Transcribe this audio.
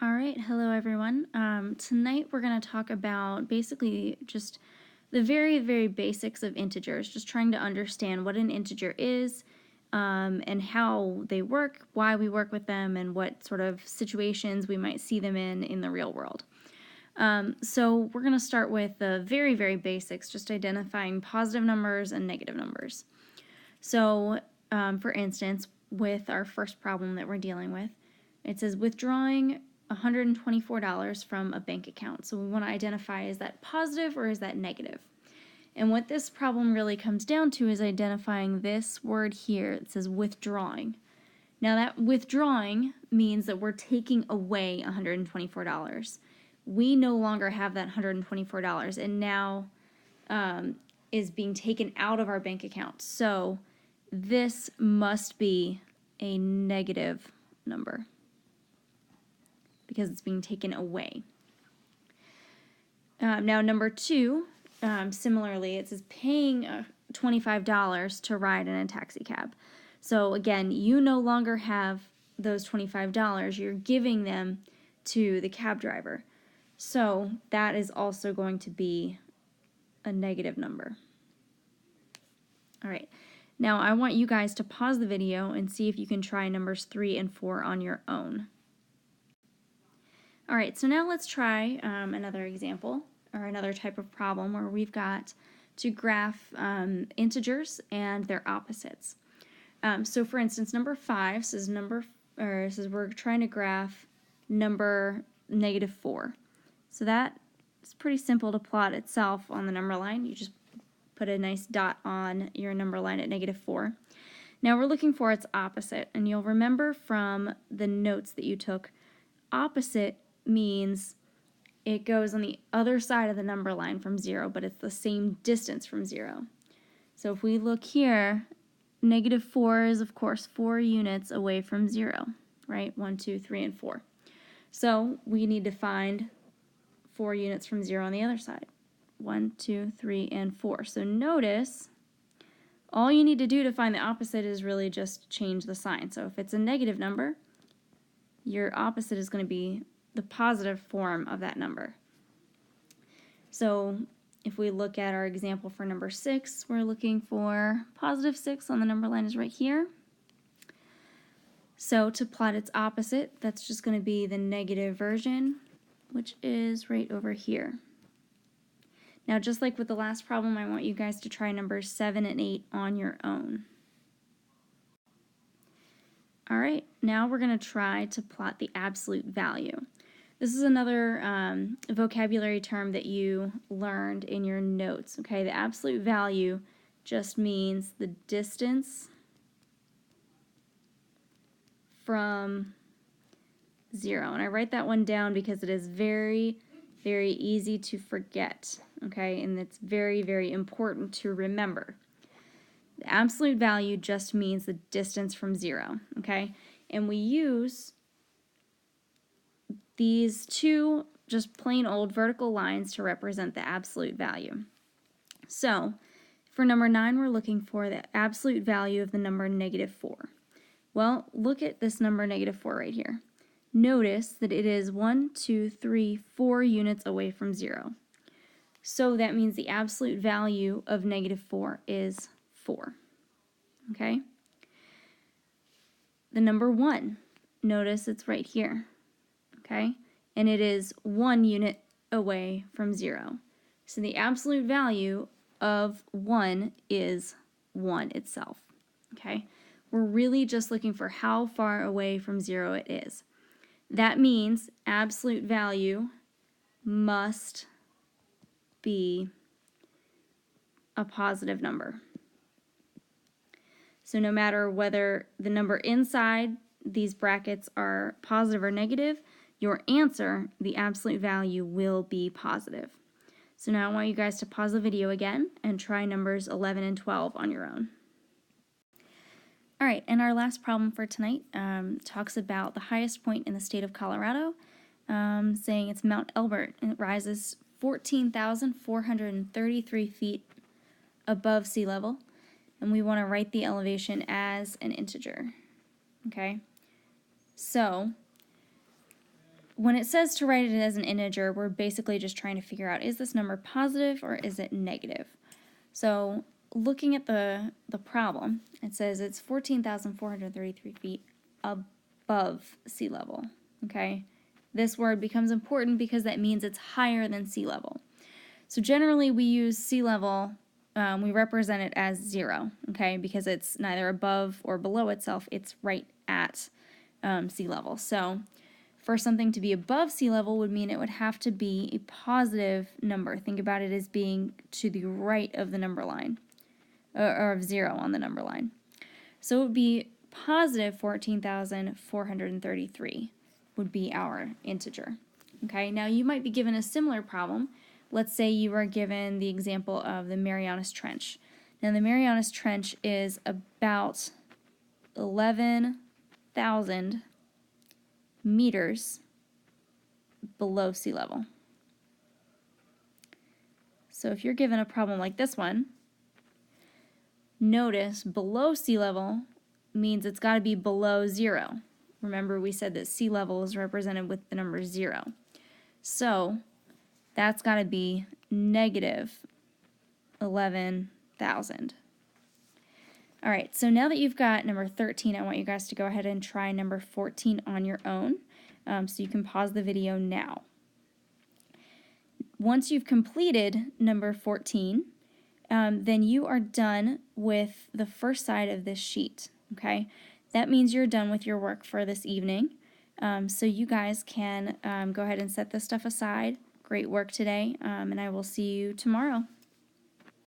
All right, hello everyone. Tonight we're going to talk about basically just the very basics of integers, just trying to understand what an integer is and how they work, why we work with them, and what sort of situations we might see them in the real world. So we're going to start with the very basics, just identifying positive numbers and negative numbers. So for instance, with our first problem that we're dealing with, it says withdrawing $124 from a bank account. So we want to identify, is that positive or is that negative? And what this problem really comes down to is identifying this word here. It says withdrawing. Now that withdrawing means that we're taking away $124. We no longer have that $124 and now is being taken out of our bank account. So this must be a negative number because it's being taken away. Now number two, similarly, it says paying $25 to ride in a taxi cab. So again, you no longer have those $25, you're giving them to the cab driver. So that is also going to be a negative number. All right, now I want you guys to pause the video and see if you can try numbers 3 and 4 on your own. All right, so now let's try another example or another type of problem where we've got to graph integers and their opposites. So for instance, number 5 says we're trying to graph number -4. So that is pretty simple to plot itself on the number line. You just put a nice dot on your number line at -4. Now we're looking for its opposite, and you'll remember from the notes that you took, opposite means it goes on the other side of the number line from 0, but it's the same distance from 0. So if we look here, -4 is of course 4 units away from 0, right? 1, 2, 3, and 4. So we need to find 4 units from 0 on the other side. 1, 2, 3, and 4. So notice, all you need to do to find the opposite is really just change the sign. So if it's a negative number, your opposite is going to be the positive form of that number. So if we look at our example for number 6, we're looking for +6 on the number line is right here. So to plot its opposite, that's just going to be the negative version, which is right over here. Now, just like with the last problem, I want you guys to try numbers 7 and 8 on your own. All right, now we're going to try to plot the absolute value. This is another vocabulary term that you learned in your notes, okay? The absolute value just means the distance from 0. And I write that one down because it is very easy to forget, okay? And it's very important to remember. The absolute value just means the distance from 0, okay? And we use these two just plain old vertical lines to represent the absolute value. So for number 9, we're looking for the absolute value of the number -4. Well, look at this number -4 right here. Notice that it is 1, 2, 3, 4 units away from 0. So that means the absolute value of -4 is 4. Okay? The number 1, notice it's right here. Okay? And it is 1 unit away from 0. So the absolute value of 1 is 1 itself. Okay? We're really just looking for how far away from 0 it is. That means absolute value must be a positive number. So no matter whether the number inside these brackets are positive or negative, your answer, the absolute value, will be positive. So now I want you guys to pause the video again and try numbers 11 and 12 on your own. All right, and our last problem for tonight talks about the highest point in the state of Colorado, saying it's Mount Elbert, and it rises 14,433 feet above sea level, and we want to write the elevation as an integer. Okay, so when it says to write it as an integer, we're basically just trying to figure out, is this number positive or is it negative? So looking at the problem, it says it's 14,433 feet above sea level, okay? This word becomes important because that means it's higher than sea level. So generally we use sea level, we represent it as 0, okay, because it's neither above or below itself, it's right at sea level. So for something to be above sea level would mean it would have to be a positive number. Think about it as being to the right of the number line, or of 0 on the number line. So it would be positive 14,433 would be our integer. Okay, now you might be given a similar problem. Let's say you are given the example of the Marianas Trench. Now the Marianas Trench is about 11,000 meters below sea level. So if you're given a problem like this one, notice below sea level means it's got to be below 0. Remember we said that sea level is represented with the number 0. So that's got to be negative 11,000. All right, so now that you've got number 13, I want you guys to go ahead and try number 14 on your own. So you can pause the video now. Once you've completed number 14, then you are done with the first side of this sheet, okay? That means you're done with your work for this evening. So you guys can go ahead and set this stuff aside. Great work today, and I will see you tomorrow.